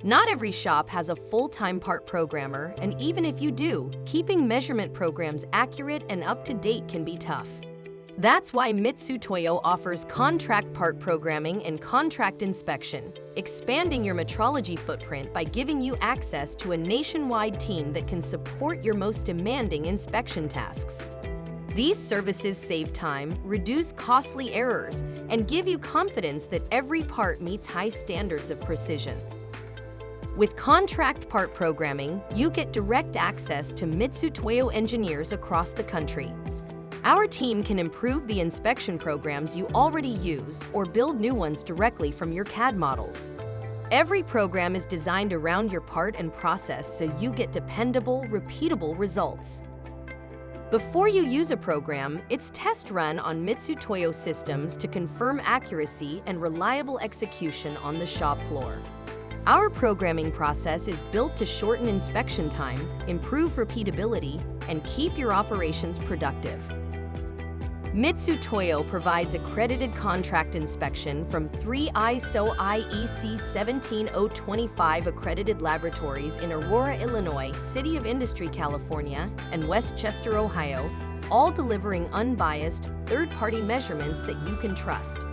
Not every shop has a full-time part programmer, and even if you do, keeping measurement programs accurate and up-to-date can be tough. That's why Mitutoyo offers contract part programming and contract inspection, expanding your metrology footprint by giving you access to a nationwide team that can support your most demanding inspection tasks. These services save time, reduce costly errors, and give you confidence that every part meets high standards of precision. With contract part programming, you get direct access to Mitutoyo engineers across the country. Our team can improve the inspection programs you already use or build new ones directly from your CAD models. Every program is designed around your part and process so you get dependable, repeatable results. Before you use a program, it's test run on Mitutoyo systems to confirm accuracy and reliable execution on the shop floor. Our programming process is built to shorten inspection time, improve repeatability, and keep your operations productive. Mitutoyo provides accredited contract inspection from 3 ISO IEC 17025 accredited laboratories in Aurora, Illinois, City of Industry, California, and Westchester, Ohio, all delivering unbiased, third-party measurements that you can trust.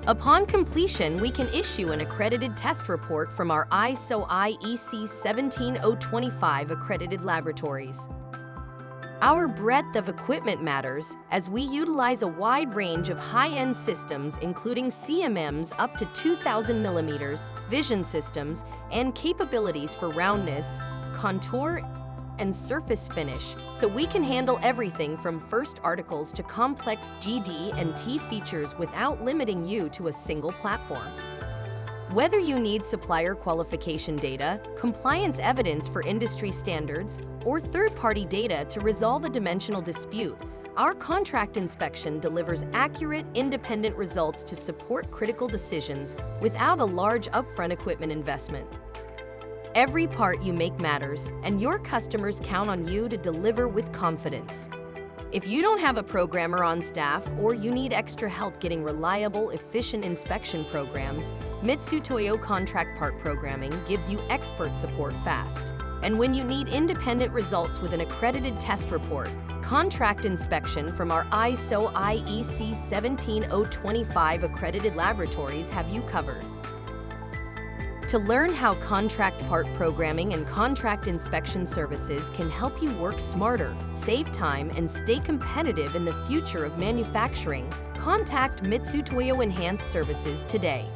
Upon completion, we can issue an accredited test report from our ISO IEC 17025 accredited laboratories. Our breadth of equipment matters as we utilize a wide range of high-end systems including CMMs up to 2,000 millimeters, vision systems, and capabilities for roundness, contour, and surface finish, so we can handle everything from first articles to complex GD&T features without limiting you to a single platform. Whether you need supplier qualification data, compliance evidence for industry standards, or third-party data to resolve a dimensional dispute, our contract inspection delivers accurate, independent results to support critical decisions without a large upfront equipment investment. Every part you make matters, and your customers count on you to deliver with confidence. If you don't have a programmer on staff or you need extra help getting reliable, efficient inspection programs, Mitutoyo Contract Part Programming gives you expert support fast. And when you need independent results with an accredited test report, contract inspection from our ISO IEC 17025 accredited laboratories have you covered. To learn how contract part programming and contract inspection services can help you work smarter, save time, and stay competitive in the future of manufacturing, contact Mitutoyo Enhanced Services today.